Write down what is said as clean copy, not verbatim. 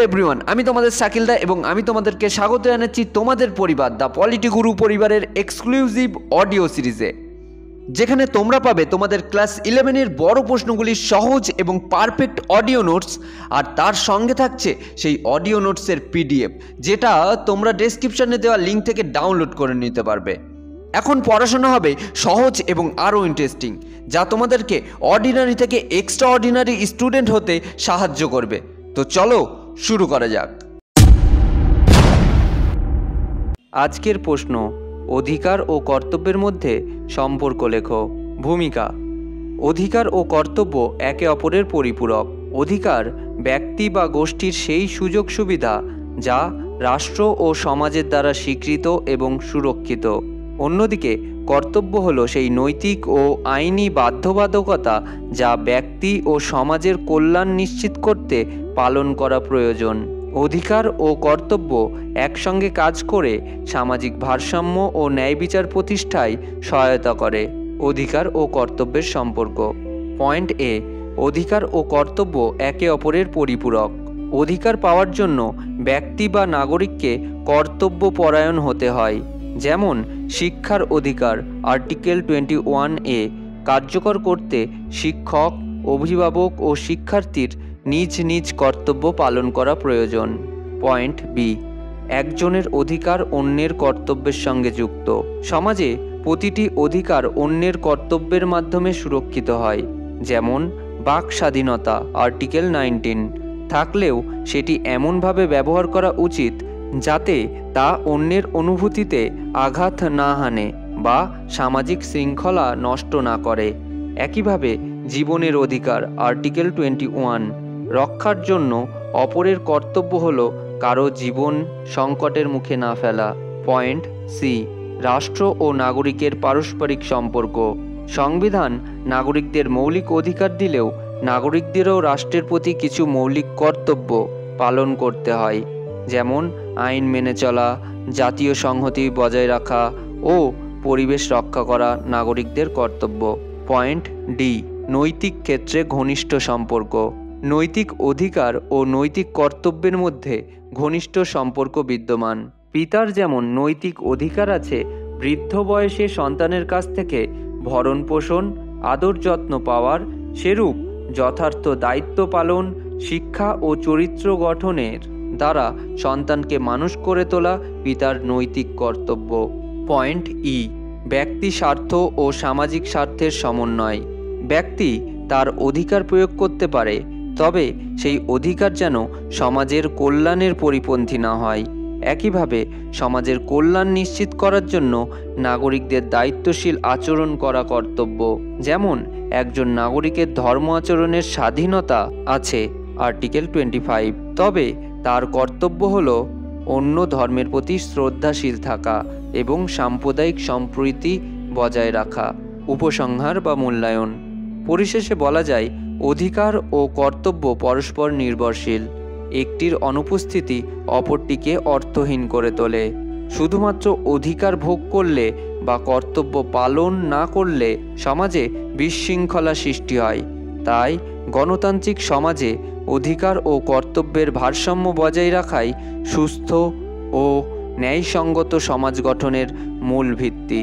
Everyone, আমি তোমাদের শাকিল দা এবং আমি তোমাদেরকে স্বাগত জানাচ্ছি তোমাদের পরিবার দ্য পলিটি গুরু পরিবারের এক্সক্লুসিভ অডিও সিরিজে, যেখানে তোমরা পাবে তোমাদের ক্লাস 11-এর বড় প্রশ্নগুলির সহজ এবং পারফেক্ট অডিও নোটস, আর তার সঙ্গে থাকছে সেই অডিও নোটসের পিডিএফ, যেটা তোমরা ডেসক্রিপশনে দেওয়া লিঙ্ক থেকে ডাউনলোড করে নিতে পারবে। এখন পড়াশোনা হবে সহজ এবং আরও ইন্টারেস্টিং, যা তোমাদেরকে অর্ডিনারি থেকে এক্সট্রা অর্ডিনারি স্টুডেন্ট হতে সাহায্য করবে। তো চলো শুরু করা যাক। আজকের প্রশ্ন, অধিকার ও কর্তব্যের মধ্যে সম্পর্ক লেখো। ভূমিকা: অধিকার ও কর্তব্য একে অপরের পরিপূরক। অধিকার ব্যক্তি বা গোষ্ঠীর সেই সুযোগ সুবিধা যা রাষ্ট্র ও সমাজের দ্বারা স্বীকৃত এবং সুরক্ষিত। অন্যদিকে কর্তব্য হলো সেই নৈতিক ও আইনি বাধ্যবাধকতা যা ব্যক্তি ও সমাজের কল্যাণ নিশ্চিত করতে পালন করা প্রয়োজন। অধিকার ও কর্তব্য একসঙ্গে কাজ করে সামাজিক ভারসাম্য ও ন্যায় বিচার প্রতিষ্ঠায় সহায়তা করে। অধিকার ও কর্তব্যের সম্পর্ক। পয়েন্ট এ, অধিকার ও কর্তব্য একে অপরের পরিপূরক। অধিকার পাওয়ার জন্য ব্যক্তি বা নাগরিককে কর্তব্য পরায়ণ হতে হয়। যেমন শিক্ষার অধিকার আর্টিকেল 21A কার্যকর করতে শিক্ষক, অভিভাবক ও শিক্ষার্থীর নিজ নিজ কর্তব্য পালন করা প্রয়োজন। পয়েন্ট বি, একজনের অধিকার অন্যের কর্তব্যের সঙ্গে যুক্ত। সমাজে প্রতিটি অধিকার অন্যের কর্তব্যের মাধ্যমে সুরক্ষিত হয়। যেমন বাক স্বাধীনতা আর্টিকেল 19 থাকলেও সেটি এমনভাবে ব্যবহার করা উচিত যাতে তা অন্যের অনুভূতিতে আঘাত না হানে বা সামাজিক শৃঙ্খলা নষ্ট না করে। একইভাবে জীবনের অধিকার আর্টিকেল 21 রক্ষার জন্য অপরের কর্তব্য হল কারো জীবন সংকটের মুখে না ফেলা। পয়েন্ট সি, রাষ্ট্র ও নাগরিকের পারস্পরিক সম্পর্ক। সংবিধান নাগরিকদের মৌলিক অধিকার দিলেও নাগরিকদেরও রাষ্ট্রের প্রতি কিছু মৌলিক কর্তব্য পালন করতে হয়। যেমন আইন মেনে চলা, জাতীয় সংহতি বজায় রাখা ও পরিবেশ রক্ষা করা নাগরিকদের কর্তব্য। পয়েন্ট ডি, নৈতিক ক্ষেত্রে ঘনিষ্ঠ সম্পর্ক। নৈতিক অধিকার ও নৈতিক কর্তব্যের মধ্যে ঘনিষ্ঠ সম্পর্ক বিদ্যমান। পিতার যেমন নৈতিক অধিকার আছে বৃদ্ধ বয়সে সন্তানের কাছ থেকে ভরণ পোষণ, আদর যত্ন পাওয়ার, সেরূপ যথার্থ দায়িত্ব পালন, শিক্ষা ও চরিত্র গঠনের দ্বারা সন্তানকে মানুষ করে তোলা পিতার নৈতিক কর্তব্য। পয়েন্ট ই, ব্যক্তি স্বার্থ ও সামাজিক স্বার্থের সমন্বয়। ব্যক্তি তার অধিকার প্রয়োগ করতে পারে, তবে সেই অধিকার যেন সমাজের কল্যাণের পরিপন্থী না হয়। একইভাবে সমাজের কল্যাণ নিশ্চিত করার জন্য নাগরিকদের দায়িত্বশীল আচরণ করা কর্তব্য। যেমন একজন নাগরিকের ধর্ম আচরণের স্বাধীনতা আছে আর্টিকেল 25, তবে তার কর্তব্য হল অন্য ধর্মের প্রতি শ্রদ্ধাশীল থাকা এবং সাম্প্রদায়িক সম্প্রীতি বজায় রাখা। উপসংহার বা মূল্যায়ন। পরিশেষে বলা যায়, অধিকার ও কর্তব্য পরস্পর নির্ভরশীল। একটির অনুপস্থিতি অপরটিকে অর্থহীন করে তোলে। শুধুমাত্র অধিকার ভোগ করলে বা কর্তব্য পালন না করলে সমাজে বিশৃঙ্খলা সৃষ্টি হয়। তাই গণতান্ত্রিক সমাজে অধিকার ও কর্তব্যের ভারসাম্য বজায় রাখাই সুস্থ ও ন্যায়সঙ্গত সমাজ গঠনের মূল ভিত্তি।